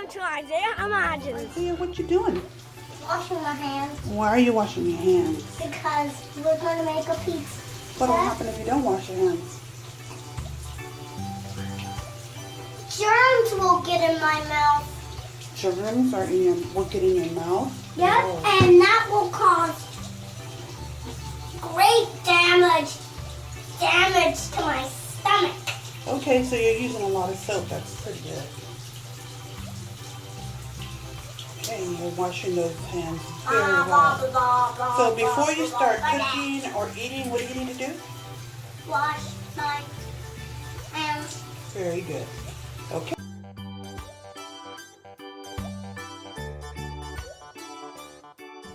to Isaiah. Imagine. Isaiah, what you doing? Washing my hands. Why are you washing your hands? Because we're going to make a pizza. What will happen if you don't wash your hands? Germs will get in my mouth. Germs will get in your mouth? Yep, Oh. and that will cause great damage to my stomach. Okay, so you're using a lot of soap. That's pretty good. Okay, you're washing those hands very well. So before you start cooking or eating, what do you need to do? Wash my hands. Very good. Okay.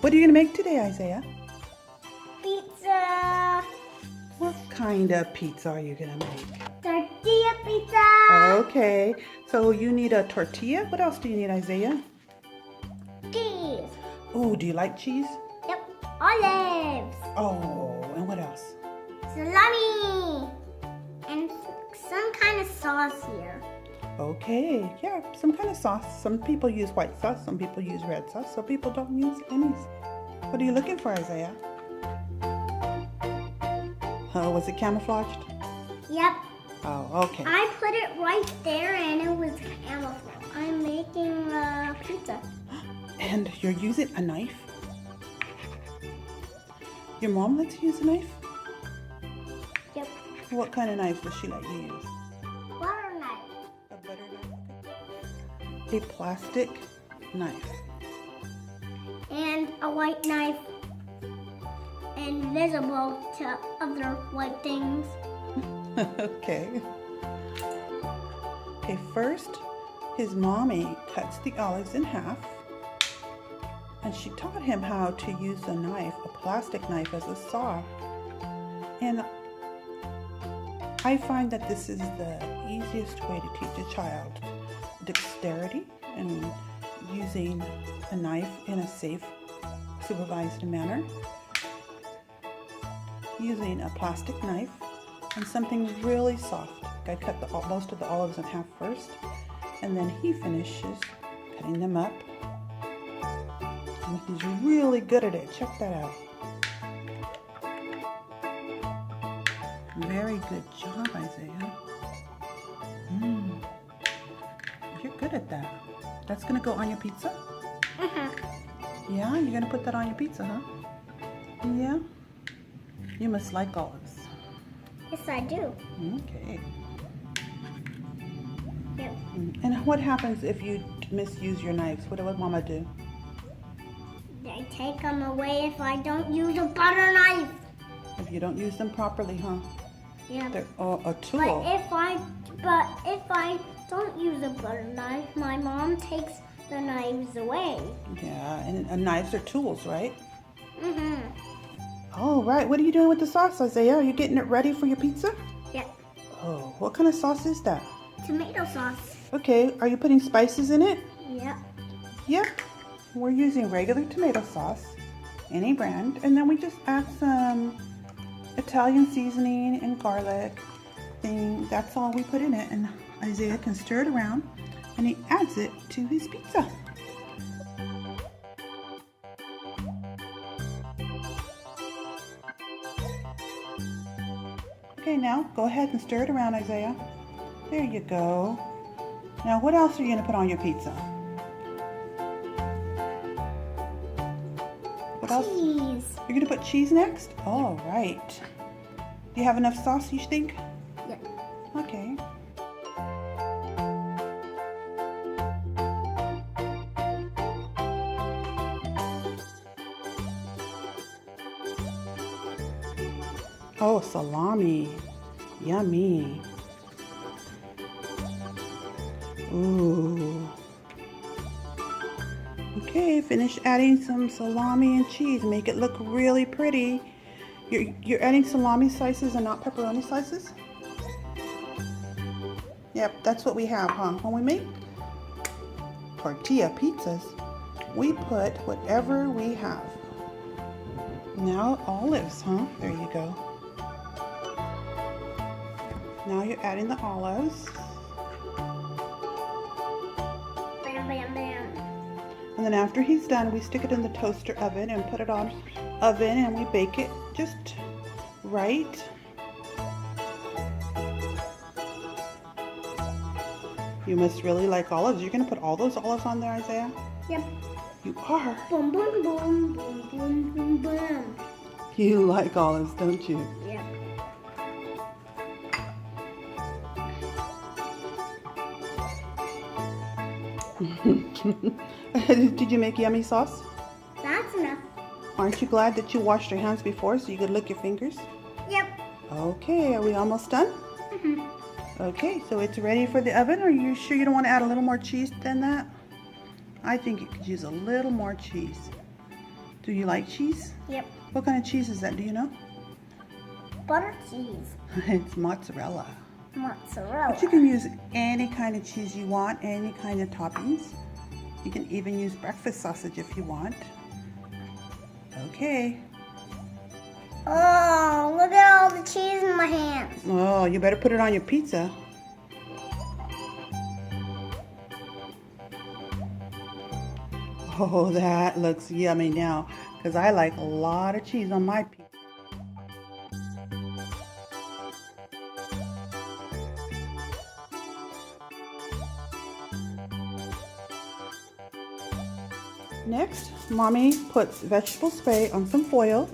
What are you going to make today, Isaiah? Pizza. What kind of pizza are you going to make? Tortilla pizza. Okay, so you need a tortilla. What else do you need, Isaiah? Cheese. Oh, do you like cheese? Yep. Olives. Oh, and what else? Salami. And some kind of sauce here. Okay, yeah, some kind of sauce. Some people use white sauce, some people use red sauce, some people don't use any. What are you looking for, Isaiah? Was it camouflaged? Yep. Oh, okay. I put it right there and it was camouflage. I'm making a pizza. And you're using a knife? Your mom lets you use a knife? Yep. What kind of knife does she let you use? Butter knife. A butter knife? A plastic knife. And a white knife. Invisible to other white things. Okay. Okay, first, his mommy cuts the olives in half. And she taught him how to use a knife, a plastic knife, as a saw. And I find that this is the easiest way to teach a child dexterity and using a knife in a safe, supervised manner. Using a plastic knife and something really soft. I cut most of the olives in half first, and then he finishes cutting them up. And he's really good at it. Check that out. Very good job, Isaiah. You're good at that. That's gonna go on your pizza? Yeah, you're gonna put that on your pizza, huh? Yeah. You must like olives. Yes, I do. Okay. Yep. And what happens if you misuse your knives? What would Mama do? They take them away if I don't use a butter knife. If you don't use them properly, huh? Yeah. They're a tool. But if I don't use a butter knife, my mom takes the knives away. Yeah, and knives are tools, right? Mm-hmm. Oh, right. What are you doing with the sauce, Isaiah? Are you getting it ready for your pizza? Yep. Oh, what kind of sauce is that? Tomato sauce. Okay, are you putting spices in it? Yep. Yep. We're using regular tomato sauce, any brand, and then we just add some Italian seasoning and garlic thing. That's all we put in it, and Isaiah can stir it around, and he adds it to his pizza. Okay, now go ahead and stir it around, Isaiah. There you go. Now, what else are you going to put on your pizza? What else? Cheese. You're going to put cheese next? All right. Do you have enough sauce, you think? Yep. Okay. Oh, salami. Yummy. Ooh. Okay, finish adding some salami and cheese. Make it look really pretty. You're adding salami slices and not pepperoni slices? Yep, that's what we have, huh? When we make tortilla pizzas, we put whatever we have. Now olives, huh? There you go. Now you're adding the olives. Bam, bam, And then after he's done, we stick it in the toaster oven and put it on oven and we bake it just right. You must really like olives. You're gonna put all those olives on there, Isaiah? Yep. You are. Boom, boom, boom, boom, boom, boom, boom. You like olives, don't you? Yep. Did you make yummy sauce? That's enough. Aren't you glad that you washed your hands before so you could lick your fingers? Yep. Okay, are we almost done? Okay, so it's ready for the oven. Are you sure you don't want to add a little more cheese than that? I think you could use a little more cheese. Do you like cheese? Yep. What kind of cheese is that? Do you know? Butter cheese. It's mozzarella. Mozzarella. But you can use any kind of cheese you want, any kind of toppings. You can even use breakfast sausage if you want. Okay. Oh, look at all the cheese in my hands. Oh, you better put it on your pizza. Oh, that looks yummy now, because I like a lot of cheese on my pizza. Next, Mommy puts vegetable spray on some foil.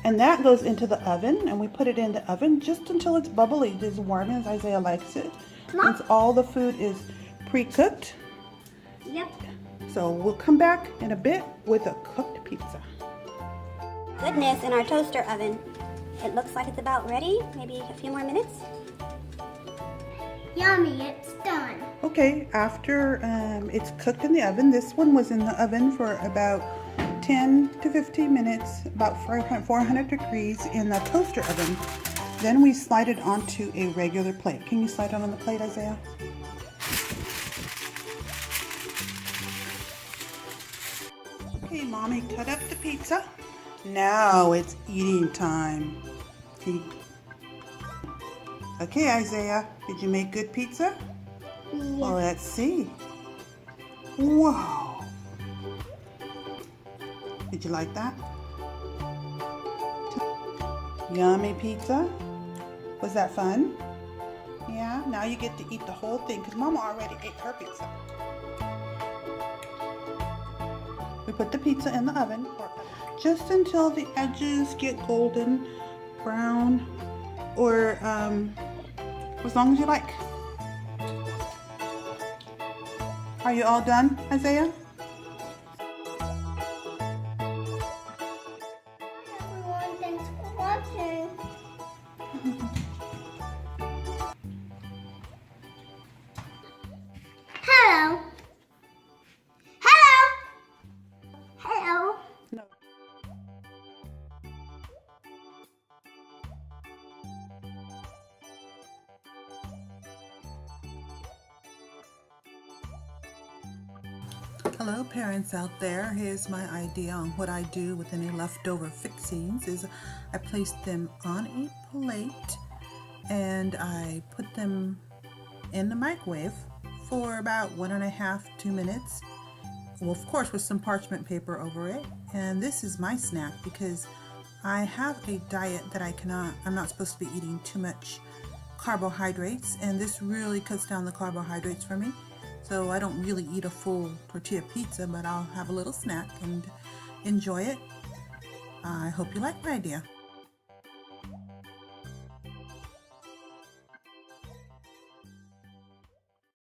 And that goes into the oven, and we put it in the oven just until it's bubbly, as warm as Isaiah likes it. Since all the food is pre-cooked. Yep. So we'll come back in a bit with a cooked pizza. Goodness, in our toaster oven. It looks like it's about ready. Maybe a few more minutes. Yummy, it's done. Okay, after it's cooked in the oven, this one was in the oven for about 10 to 15 minutes, about 400 degrees in the toaster oven. Then we slide it onto a regular plate. Can you slide it on the plate, Isaiah? Okay, Mommy cut up the pizza. Now it's eating time. Okay, Isaiah, did you make good pizza? Yeah. Well, let's see. Wow. Did you like that? Yummy pizza. Was that fun? Yeah, now you get to eat the whole thing because Mama already ate her pizza. We put the pizza in the oven just until the edges get golden brown, or as long as you like. Are you all done, Isaiah? Everyone, thanks for watching. Hello. Hello. Hello. No. Hello parents out there. Here's my idea on what I do with any leftover fixings is I place them on a plate and I put them in the microwave for about 1.5 to 2 minutes. Well, of course, with some parchment paper over it. And this is my snack because I have a diet that I'm not supposed to be eating too much carbohydrates, and this really cuts down the carbohydrates for me. So I don't really eat a full tortilla pizza, but I'll have a little snack and enjoy it. I hope you like my idea.